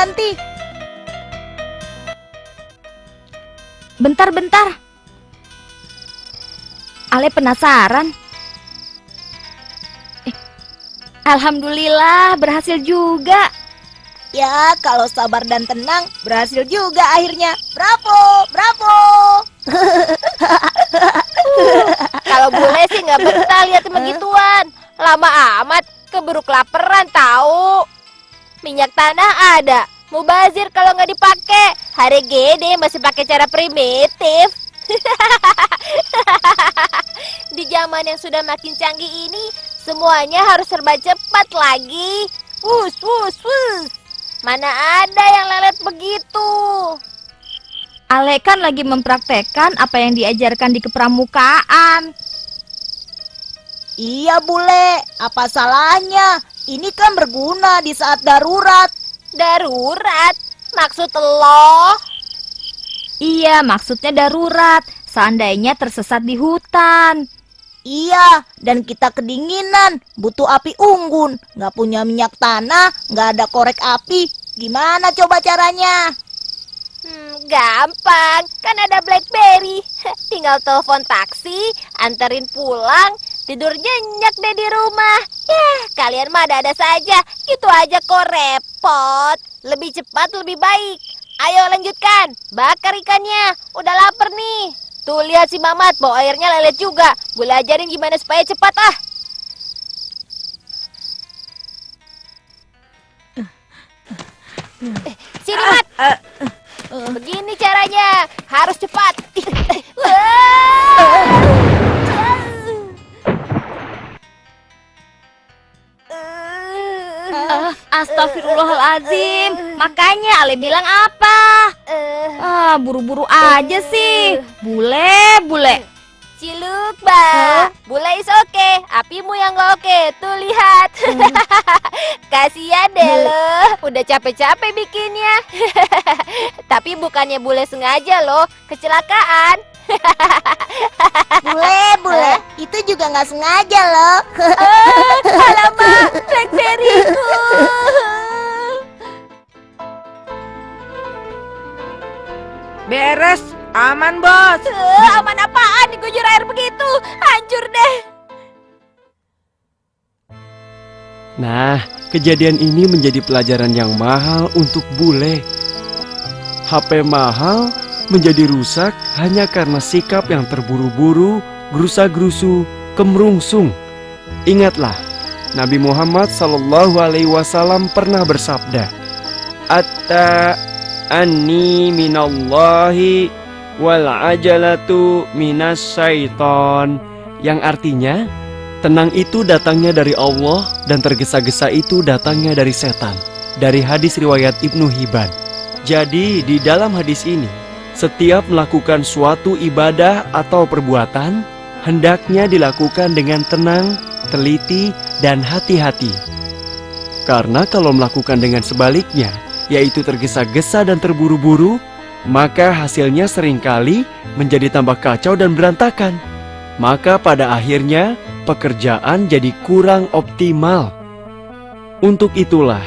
ganti. Bentar. Ale penasaran. Alhamdulillah berhasil juga. Ya, kalau sabar dan tenang, berhasil juga akhirnya. Bravo, bravo. Kalau bule sih nggak betah lihat begituan. Lama amat, keburu kelaparan tahu. Minyak tanah ada, mubazir kalau nggak dipakai. Hari gede masih pakai cara primitif. Di zaman yang sudah makin canggih ini, semuanya harus serba cepat lagi. Wus. Mana ada yang lelet begitu? Ale kan lagi mempraktekkan apa yang diajarkan di kepramukaan. Iya bule, apa salahnya? Ini kan berguna di saat darurat. Darurat? Maksud lo? Iya, maksudnya darurat. Seandainya tersesat di hutan. Iya, dan kita kedinginan, butuh api unggun, nggak punya minyak tanah, nggak ada korek api. Gimana coba caranya? Gampang, kan ada BlackBerry. Tinggal telepon taksi, anterin pulang, tidur nyenyak deh di rumah. Kalian mah ada saja, gitu aja kok repot. Lebih cepat, lebih baik. Ayo lanjutkan, bakar ikannya, udah lapar nih. Tuh lihat si Mamat, bau airnya lelet juga. Boleh ajarin gimana supaya cepat ah. Sini Mat. Begini caranya, harus cepat. Astagfirullahaladzim. Makanya Ale bilang apa? Buru-buru aja sih. Bule. Ciluk, Mbak. Bule is oke, apimu yang gak oke. Tuh lihat. Kasihan deh lo, udah capek-capek bikinnya. Tapi bukannya bule sengaja loh, kecelakaan. Bule, itu juga nggak sengaja loh. Alamak, BlackBerry-ku. Beres, aman bos. Aman apaan diguyur air begitu? Hancur deh. Nah, kejadian ini menjadi pelajaran yang mahal untuk bule. HP mahal menjadi rusak hanya karena sikap yang terburu-buru, gerusa-gerusu, kemerungsung. Ingatlah, Nabi Muhammad SAW pernah bersabda, "Atta anni minallahi wal ajalatu minas syaiton," yang artinya tenang itu datangnya dari Allah dan tergesa-gesa itu datangnya dari setan. Dari hadis riwayat Ibnu Hibban. Jadi di dalam hadis ini, setiap melakukan suatu ibadah atau perbuatan hendaknya dilakukan dengan tenang, teliti, dan hati-hati. Karena kalau melakukan dengan sebaliknya, yaitu tergesa-gesa dan terburu-buru, maka hasilnya seringkali menjadi tambah kacau dan berantakan. Maka pada akhirnya pekerjaan jadi kurang optimal. Untuk itulah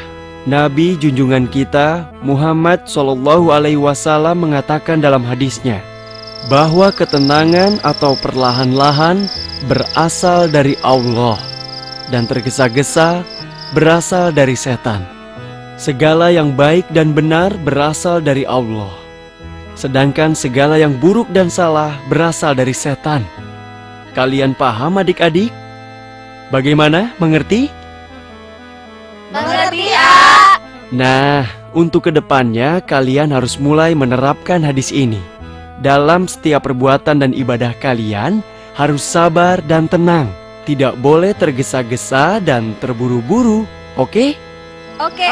Nabi junjungan kita Muhammad SAW mengatakan dalam hadisnya bahwa ketenangan atau perlahan-lahan berasal dari Allah dan tergesa-gesa berasal dari setan. Segala yang baik dan benar berasal dari Allah, sedangkan segala yang buruk dan salah berasal dari setan. Kalian paham adik-adik? Bagaimana? Mengerti? Mengerti ya? Nah, untuk kedepannya kalian harus mulai menerapkan hadis ini. Dalam setiap perbuatan dan ibadah kalian harus sabar dan tenang. Tidak boleh tergesa-gesa dan terburu-buru, oke? Oke.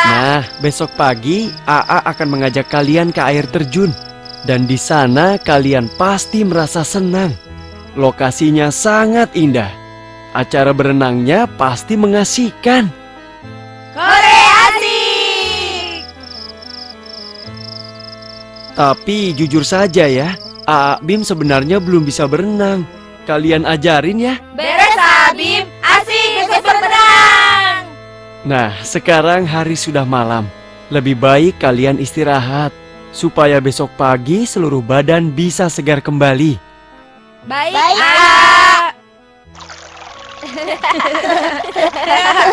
Nah, besok pagi AA akan mengajak kalian ke air terjun. Dan di sana kalian pasti merasa senang. Lokasinya sangat indah. Acara berenangnya pasti mengasihkan. Tapi jujur saja ya, AA Bim sebenarnya belum bisa berenang. Kalian ajarin ya. Beres Abim, asik ikut berenang. Nah, sekarang hari sudah malam. Lebih baik kalian istirahat, supaya besok pagi seluruh badan bisa segar kembali. Baik, Baik, A.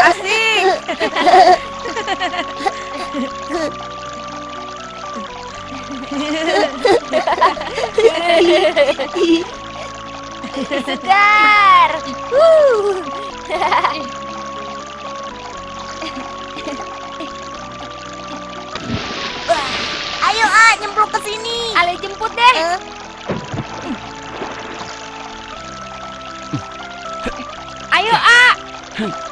Asik. Segar. ayo A, nyemplung ke sini. Ale jemput deh. Ayo, A.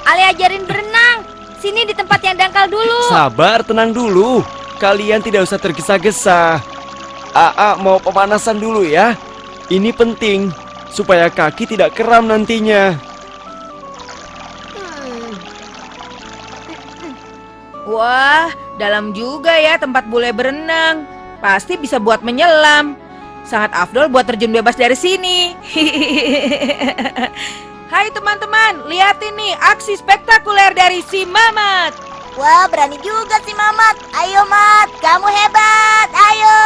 Ale ajarin berenang. Sini di tempat yang dangkal dulu. Sabar, tenang dulu. Kalian tidak usah tergesa-gesa. Aa mau pemanasan dulu ya. Ini penting, supaya kaki tidak kram nantinya. Wah, dalam juga ya tempat bule berenang. Pasti bisa buat menyelam. Sangat afdol buat terjun bebas dari sini. Hai teman-teman, lihat ini aksi spektakuler dari si Mamat. Wah, berani juga si Mamat. Ayo Mat, kamu hebat. Ayo.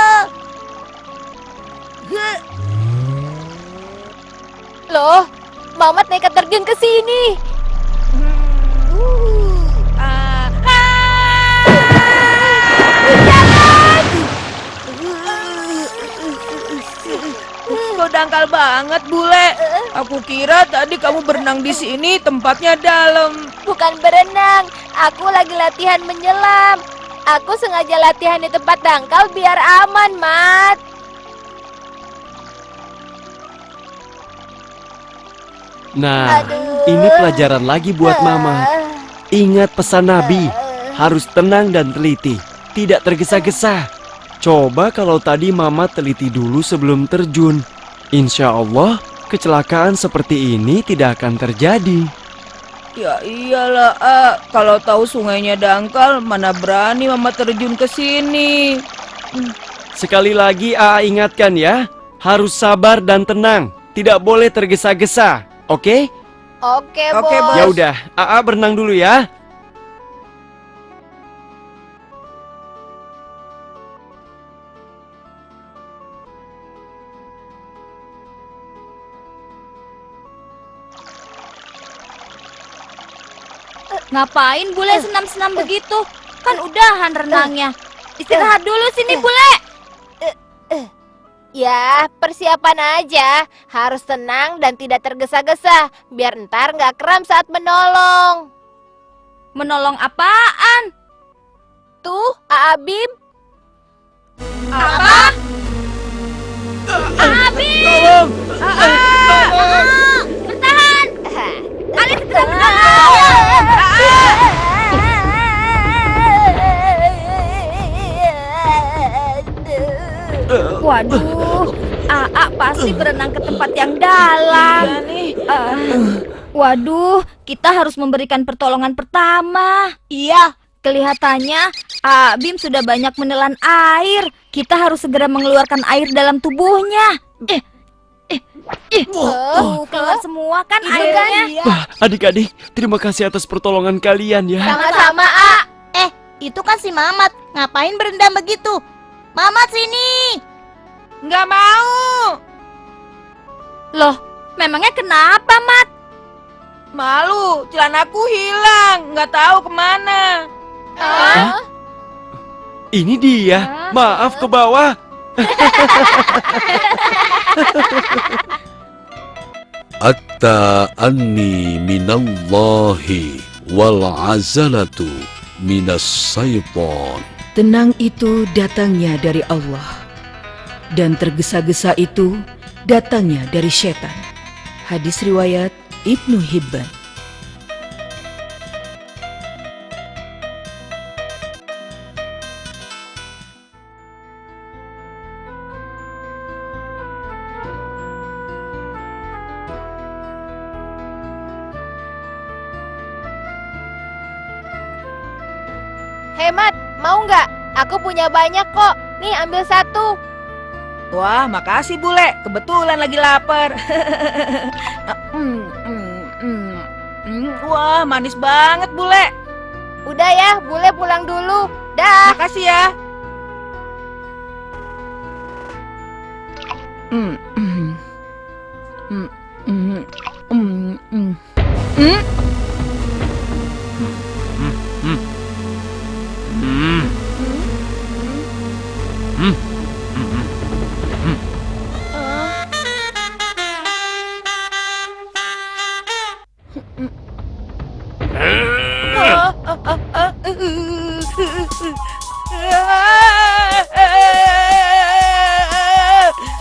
Loh, Mamat nekat terjun ke sini. Kok dangkal banget, bule? Aku kira tadi kamu berenang di sini, tempatnya dalam. Bukan berenang, aku lagi latihan menyelam. Aku sengaja latihan di tempat dangkal biar aman, Mat. Nah, Aduh. ini pelajaran lagi buat Mama. Ingat pesan Nabi, harus tenang dan teliti, tidak tergesa-gesa. Coba kalau tadi Mama teliti dulu sebelum terjun. Insya Allah, kecelakaan seperti ini tidak akan terjadi. Ya iyalah, A. Kalau tahu sungainya dangkal, mana berani Mama terjun ke sini. Sekali lagi Aa ingatkan ya, harus sabar dan tenang, tidak boleh tergesa-gesa. Oke? Oke, Oke, Bos. Ya udah, Aa berenang dulu ya. Ngapain bule senam-senam begitu? Kan udahan renangnya. Istirahat dulu sini bule. Ya, persiapan aja. Harus tenang dan tidak tergesa-gesa. Biar ntar nggak kram saat menolong. Menolong apaan? Tuh, Aabim. Apa? Abi! Tolong! Bertahan! Ali segera Waduh, Aa pasti berenang ke tempat yang dalam. Waduh, kita harus memberikan pertolongan pertama. Iya, Kelihatannya Abim sudah banyak menelan air. Kita harus segera mengeluarkan air dalam tubuhnya. Keluar semua kan airnya. iya. Wah, adik-adik, terima kasih atas pertolongan kalian ya. Sama-sama, A. Itu kan si Mamat. Ngapain berendam begitu? Mamat sini. Nggak mau. Loh, memangnya kenapa, Mat? Malu, celanaku hilang. Nggak tahu kemana. Hah? Ini dia, maaf ke bawah. At-ta'anni minallahi wal azalatu minas syaitan. Tenang itu datangnya dari Allah, dan tergesa-gesa itu datangnya dari setan. Hadis riwayat Ibnu Hibban. Hemat, mau nggak? Aku punya banyak kok. Nih, ambil satu. Wah, makasih bule. Kebetulan lagi lapar. Wah, manis banget bule. Udah ya, bule pulang dulu. Dah. Makasih ya.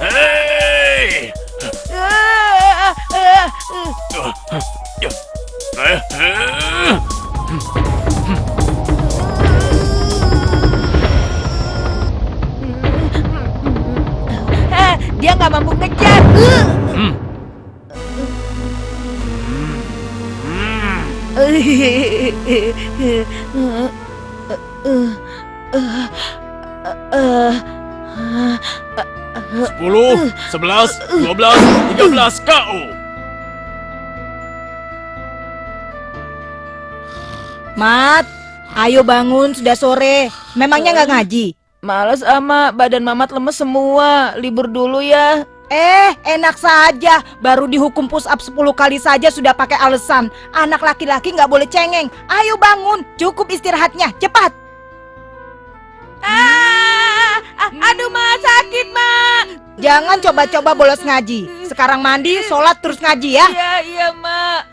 Hei! Dia nggak mampu ngejar. Sepuluh, 11, 12, 13 KO. Mat, ayo bangun, sudah sore. Memangnya nggak ngaji? Males ama, badan Mamat lemes semua. Libur dulu ya. Enak saja. Baru dihukum push up 10 kali saja sudah pakai alasan. Anak laki-laki nggak boleh cengeng. Ayo bangun, cukup istirahatnya, cepat. Aduh, Ma, sakit, Ma. Jangan coba-coba bolos ngaji. Sekarang mandi, sholat terus ngaji ya. Iya, Ma.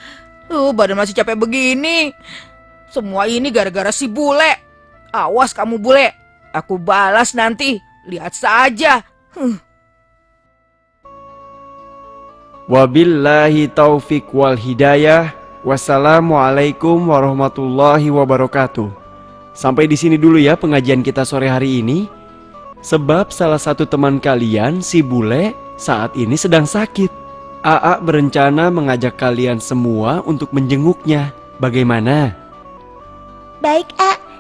Badan masih capek begini. Semua ini gara-gara si bule. Awas kamu, bule. Aku balas nanti. Lihat saja. Wabillahi taufik wal hidayah. Wassalamualaikum warahmatullahi wabarakatuh. Sampai di sini dulu ya pengajian kita sore hari ini. Sebab salah satu teman kalian, si bule, saat ini sedang sakit. AA berencana mengajak kalian semua untuk menjenguknya. Bagaimana? Baik,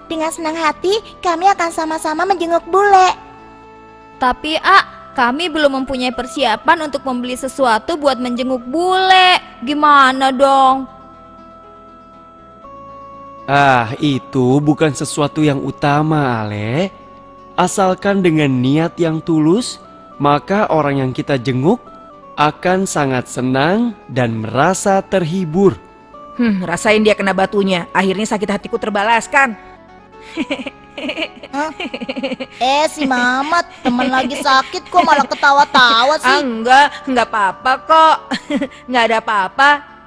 dengan senang hati kami akan sama-sama menjenguk bule. Tapi kami belum mempunyai persiapan untuk membeli sesuatu buat menjenguk bule. Gimana dong? Itu bukan sesuatu yang utama, Ale. Asalkan dengan niat yang tulus, maka orang yang kita jenguk akan sangat senang dan merasa terhibur. Rasain dia kena batunya. Akhirnya sakit hatiku terbalaskan. Si Mamat, teman lagi sakit kok malah ketawa-tawa sih. Enggak apa-apa kok. Enggak ada apa-apa.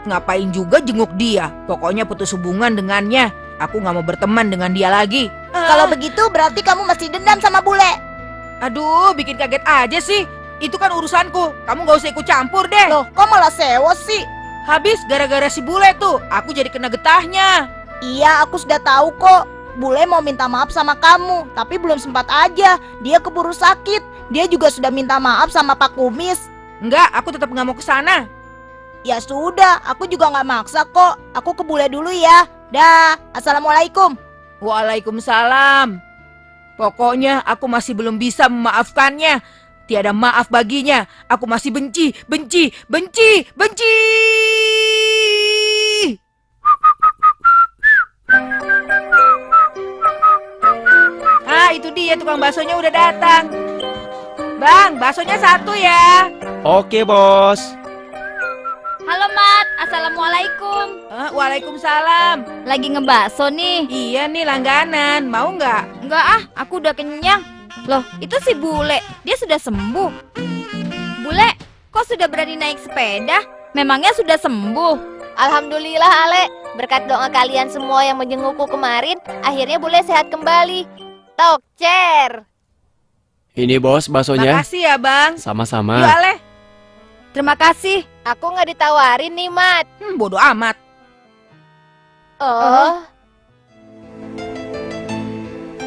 Ngapain juga jenguk dia? Pokoknya putus hubungan dengannya. Aku nggak mau berteman dengan dia lagi. Kalau begitu berarti kamu masih dendam sama bule. Aduh, bikin kaget aja sih. Itu kan urusanku. Kamu nggak usah ikut campur deh. Loh, kok malah sewot sih? Habis gara-gara si bule tuh, aku jadi kena getahnya. Iya, aku sudah tahu kok. Bule mau minta maaf sama kamu, tapi belum sempat aja. Dia keburu sakit. Dia juga sudah minta maaf sama Pak Kumis. Enggak, aku tetap nggak mau ke sana. Ya sudah, aku juga nggak maksa kok. Aku ke bule dulu ya. Dah, assalamualaikum. Waalaikumsalam. Pokoknya aku masih belum bisa memaafkannya. Tiada maaf baginya. Aku masih benci. Itu dia tukang baksonya udah datang. Bang, baksonya 1 ya. Oke, bos. Halo Mat, assalamualaikum. Waalaikumsalam. Lagi ngebakso nih. Iya nih langganan. Mau nggak? Enggak aku udah kenyang. Loh, itu si bule, dia sudah sembuh. Bule, kok sudah berani naik sepeda? Memangnya sudah sembuh? Alhamdulillah, Ale. Berkat doa kalian semua yang menjengukku kemarin, akhirnya bule sehat kembali. Tokcer. Ini bos baksonya. Makasih ya, Bang. Sama-sama. Yuk, Ale. Terima kasih. Aku nggak ditawarin nih, Mat. Bodoh amat. Oh.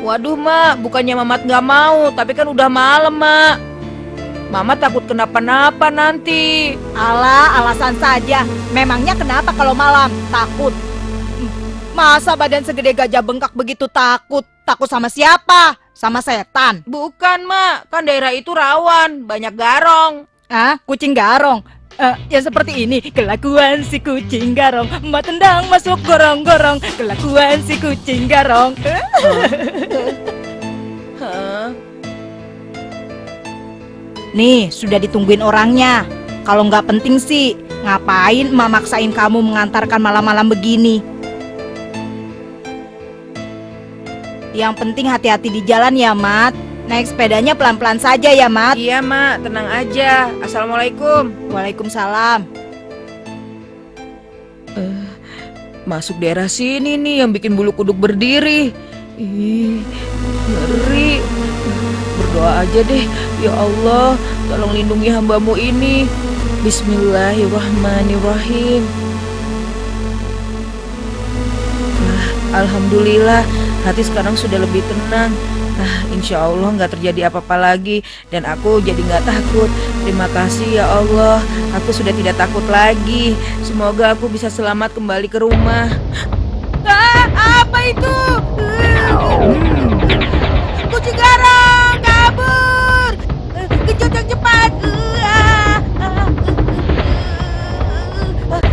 Waduh, Mak. Bukannya Mamat nggak mau, tapi kan udah malam, Mak. Mama takut kenapa-napa nanti. Alah, alasan saja. Memangnya kenapa kalau malam? Takut. Masa badan segede gajah bengkak begitu takut? Takut sama siapa? Sama setan? Bukan, Mak. Kan daerah itu rawan, banyak garong. Kucing garong. Yang seperti ini, kelakuan si kucing garong, emak tendang masuk gorong-gorong, kelakuan si kucing garong. Hah? Nih, sudah ditungguin orangnya. Kalau nggak penting sih, ngapain emak maksain kamu mengantarkan malam-malam begini? Yang penting hati-hati di jalan ya, Mat. Naik sepedanya pelan-pelan saja ya, Mat. Iya, Mak, tenang aja. Assalamualaikum. Waalaikumsalam. Masuk daerah sini nih yang bikin bulu kuduk berdiri. Ih, ngeri. Berdoa aja deh. Ya Allah, tolong lindungi hambamu ini. Bismillahirrahmanirrahim. Alhamdulillah, hati sekarang sudah lebih tenang. Insya Allah nggak terjadi apa-apa lagi dan aku jadi nggak takut. Terima kasih ya Allah, aku sudah tidak takut lagi. Semoga aku bisa selamat kembali ke rumah. Apa itu? Kucing garong kabur. Kejut yang cepat.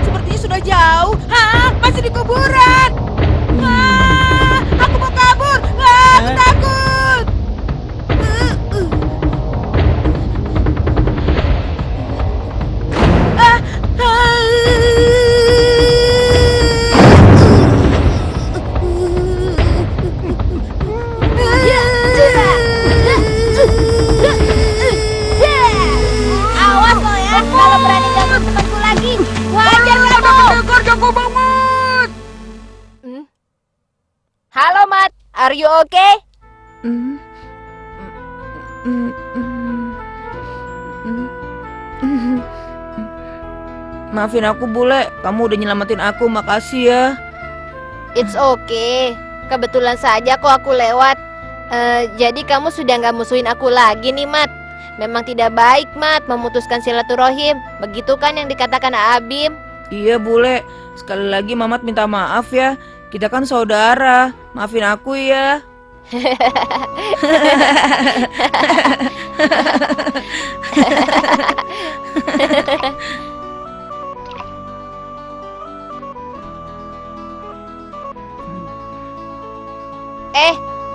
Sepertinya sudah jauh. Masih di kuburan. Aku mau kabur. Aku takut. Awas lo ya, kalau berani ganggu temanku lagi. Wajar kamu. Joko banget. Halo, Mat. Are you okay? Maafin aku Bule, kamu udah nyelamatin aku, makasih ya. It's okay. Kebetulan saja kok aku lewat. Jadi kamu sudah nggak musuhin aku lagi nih, Mat. Memang tidak baik, Mat, memutuskan silaturahim. Begitu kan yang dikatakan Abim? Iya Bule, sekali lagi Mamat minta maaf ya. Kita kan saudara, maafin aku ya.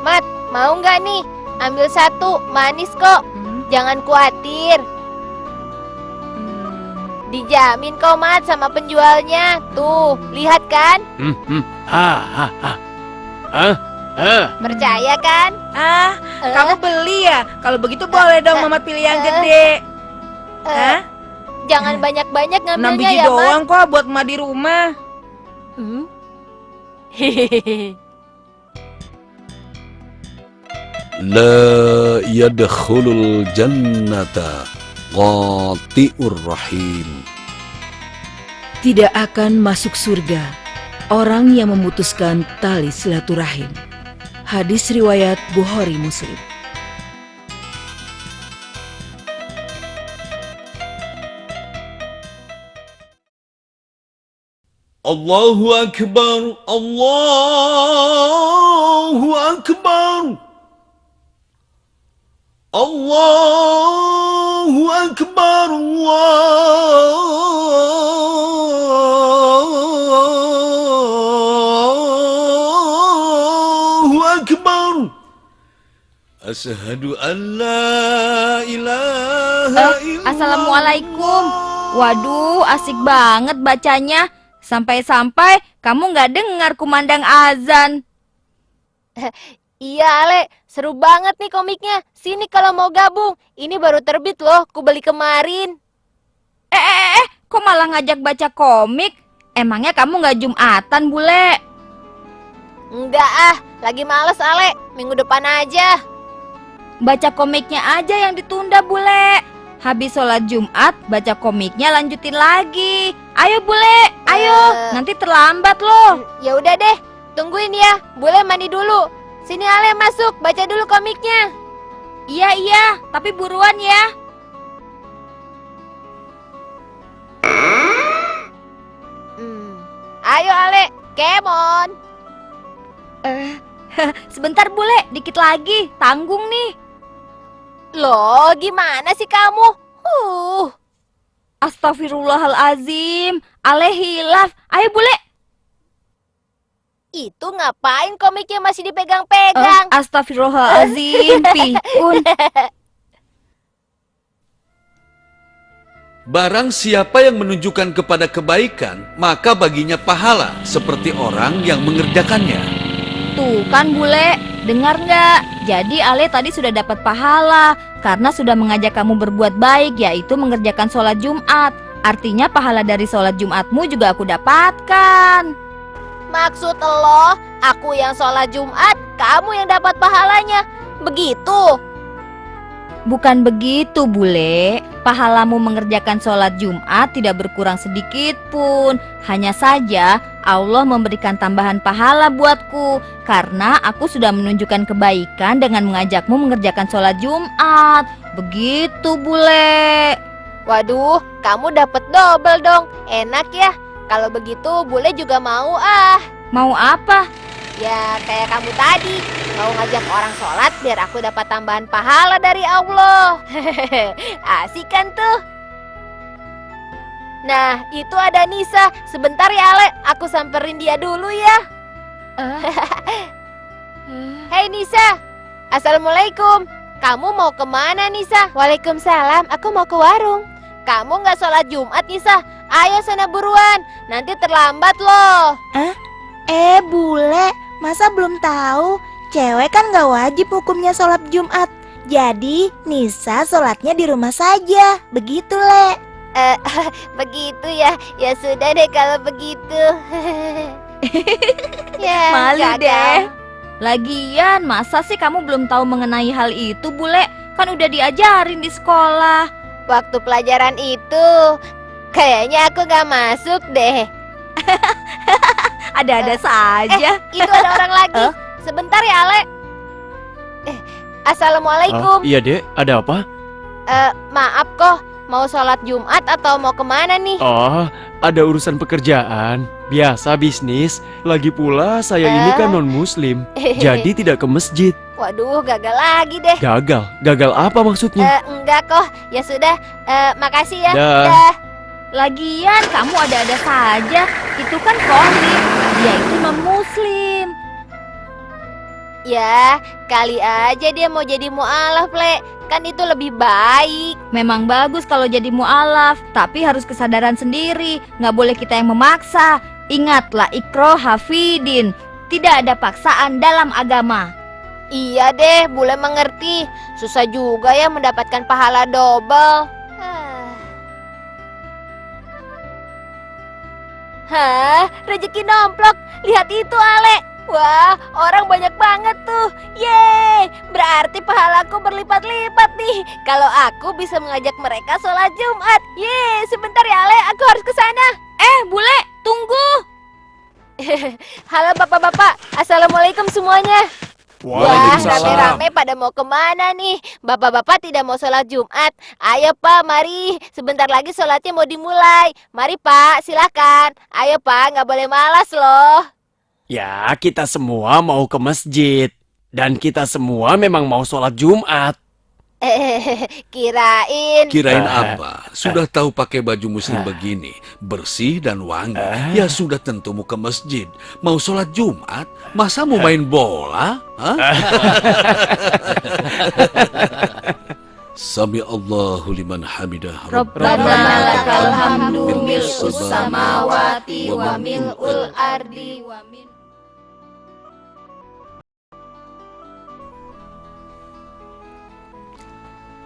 Mat, mau nggak nih? Ambil satu, manis kok. Jangan khawatir. Dijamin kok, Mat, sama penjualnya. Tuh, lihat kan? Percaya kan? Kamu beli ya? Kalau begitu boleh dong Mamat pilih yang gede. Jangan banyak-banyak 6 ngambilnya biji ya, Mat. doang kok buat emak di rumah. لا يدخل الجنة قاطئ الرحيم. Tidak akan masuk surga orang yang memutuskan tali silaturahim. Hadis riwayat Bukhari Muslim. Allahu Akbar, Allahu Akbar, Allahu Akbar, Allahu Akbar. Asyhadu an la ilaha illallah. Assalamualaikum. Waduh, asik banget bacanya. Sampai-sampai kamu nggak dengar kumandang azan. Iya, Ale. Seru banget nih komiknya. Sini kalau mau gabung. Ini baru terbit loh. Ku beli kemarin. Kok malah ngajak baca komik? Emangnya kamu nggak Jumatan, Bule? Enggak ah. Lagi males, Ale. Minggu depan aja. Baca komiknya aja yang ditunda, Bule. Habis sholat Jumat, baca komiknya lanjutin lagi. Ayo, Bule. Ayo. Nanti terlambat loh. Ya udah deh. Tungguin ya. Bule mandi dulu. Sini Ale masuk. Baca dulu komiknya. Iya. Tapi buruan ya. Ayo Ale. Come on. Sebentar, Bule. Dikit lagi. Tanggung nih. Loh, gimana sih kamu? Astagfirullahalazim. Ale hilaf. Ayo bule. Itu ngapain komiknya masih dipegang-pegang? Astagfirullahalazim. Pikun. Barang siapa yang menunjukkan kepada kebaikan, maka baginya pahala seperti orang yang mengerjakannya. Tuh kan bule, dengar nggak? Jadi Ale tadi sudah dapat pahala karena sudah mengajak kamu berbuat baik, yaitu mengerjakan sholat Jumat. Artinya pahala dari sholat Jumatmu juga aku dapatkan. Maksud lo, aku yang sholat Jumat, kamu yang dapat pahalanya. Begitu? Bukan begitu bule, pahalamu mengerjakan sholat Jumat tidak berkurang sedikit pun. Hanya saja Allah memberikan tambahan pahala buatku karena aku sudah menunjukkan kebaikan dengan mengajakmu mengerjakan sholat Jumat. Begitu bule. Waduh, kamu dapat double dong. Enak ya. Kalau begitu, bule juga mau ah. Mau apa? Ya kayak kamu tadi, mau ngajak orang sholat biar aku dapat tambahan pahala dari Allah. Asik kan tuh? Nah, itu ada Nisa. Sebentar ya Ale, aku samperin dia dulu ya. Hei Nisa, Assalamualaikum. Kamu mau kemana Nisa? Waalaikumsalam, aku mau ke warung. Kamu nggak sholat Jumat Nisa? Ayo sana buruan, nanti terlambat loh. Bule, masa belum tahu? Cewek kan gak wajib hukumnya sholat Jumat. Jadi, Nisa sholatnya di rumah saja. Begitu, Le. Begitu ya. Ya sudah deh kalau begitu. Ya, Malu gagal. deh. Lagian, masa sih kamu belum tahu mengenai hal itu bule? Kan udah diajarin di sekolah. Waktu pelajaran itu, kayaknya aku gak masuk deh. Ada-ada saja. Itu ada orang lagi. Sebentar ya Ale. Assalamualaikum. Iya dek, ada apa? Maaf kok, mau sholat Jumat atau mau kemana nih? Oh, ada urusan pekerjaan. Biasa bisnis. Lagi pula saya ini kan non-muslim, jadi tidak ke masjid. Waduh, gagal lagi deh. Gagal? Gagal apa maksudnya? Enggak kok, ya sudah. Makasih ya. Dah. Dah. Lagian kamu ada-ada saja. Itu kan komik. Dia itu non-muslim. Ya, kali aja dia mau jadi mu'alaf, Le. Kan itu lebih baik. Memang bagus kalau jadi mu'alaf, tapi harus kesadaran sendiri. Nggak boleh kita yang memaksa. Ingatlah ikro hafidin. Tidak ada paksaan dalam agama. Iya deh, bule mengerti. Susah juga ya mendapatkan pahala double. Hah, rezeki nomplok. Lihat itu, Ale. Wah, orang banyak banget tuh. Yeay, berarti pahalaku berlipat-lipat nih. Kalau aku bisa mengajak mereka sholat Jumat. Yeay, sebentar ya, Ale. Aku harus ke sana. Bule, tunggu. Halo bapak-bapak, assalamualaikum semuanya. Wah, rame-rame pada mau kemana nih? Bapak-bapak tidak mau sholat Jumat. Ayo Pak, mari. Sebentar lagi sholatnya mau dimulai. Mari Pak, silakan. Ayo Pak, nggak boleh malas loh. Ya, kita semua mau ke masjid. Dan kita semua memang mau sholat Jumat. Kirain. Kirain apa? Sudah tahu pakai baju muslim begini, bersih dan wangi. Ya sudah tentu mau ke masjid. Mau sholat Jumat, masa mau main bola? Hah? Sami Allahu liman hamidah. Rabbana lakal hamdu mil'us samawati wa mil'ul ardi wa min.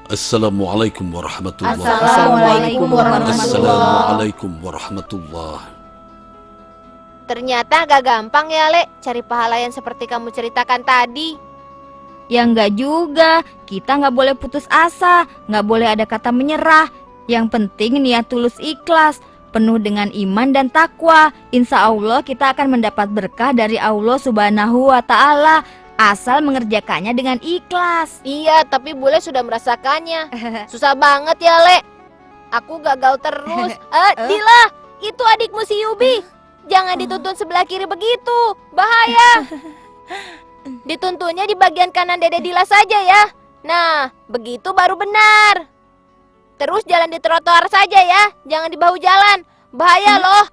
Assalamualaikum warahmatullahi Assalamualaikum warahmatullahi. Assalamualaikum warahmatullahi. Ternyata gak gampang ya, Le, cari pahala yang seperti kamu ceritakan tadi. Ya enggak juga, kita nggak boleh putus asa, nggak boleh ada kata menyerah. Yang penting niat tulus ikhlas, penuh dengan iman dan takwa. Insya Allah kita akan mendapat berkah dari Allah Subhanahu wa Ta'ala, asal mengerjakannya dengan ikhlas. Iya, tapi bule sudah merasakannya. Susah banget ya, Le. Aku gagal terus. Dila, itu adikmu si Yubi. Jangan dituntun sebelah kiri begitu, bahaya. Dituntunnya di bagian kanan Dede Dila saja ya. Nah, begitu baru benar. Terus jalan di trotoar saja ya, jangan di bahu jalan. Bahaya loh.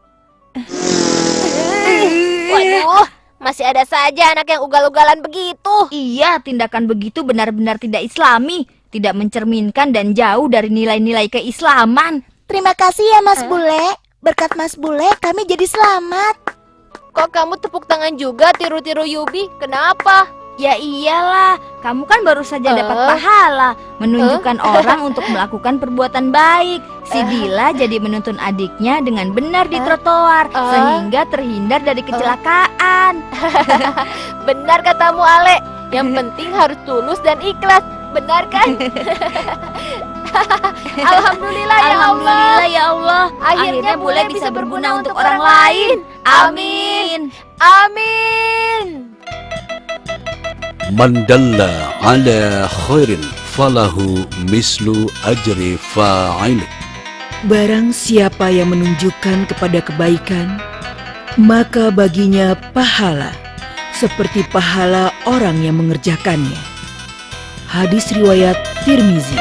Waduh, masih ada saja anak yang ugal-ugalan begitu. Iya, tindakan begitu benar-benar tidak islami, tidak mencerminkan dan jauh dari nilai-nilai keislaman. Terima kasih ya Mas Bule. Berkat Mas Bule kami jadi selamat. Kok kamu tepuk tangan juga tiru-tiru Yubi? Kenapa? Ya iyalah, kamu kan baru saja dapat pahala menunjukkan orang untuk melakukan perbuatan baik. Si Dila jadi menuntun adiknya dengan benar di trotoar sehingga terhindar dari kecelakaan. Benar katamu, Ale. Yang penting harus tulus dan ikhlas. Benar kan? Alhamdulillah ya Allah. Alhamdulillah ya Allah. Akhirnya Bule bisa berguna untuk orang lain. Amin. Amin. Man dalla ala khairin falahu mislu ajri fa'il. Barang siapa yang menunjukkan kepada kebaikan, maka baginya pahala seperti pahala orang yang mengerjakannya. Hadis riwayat Tirmizi.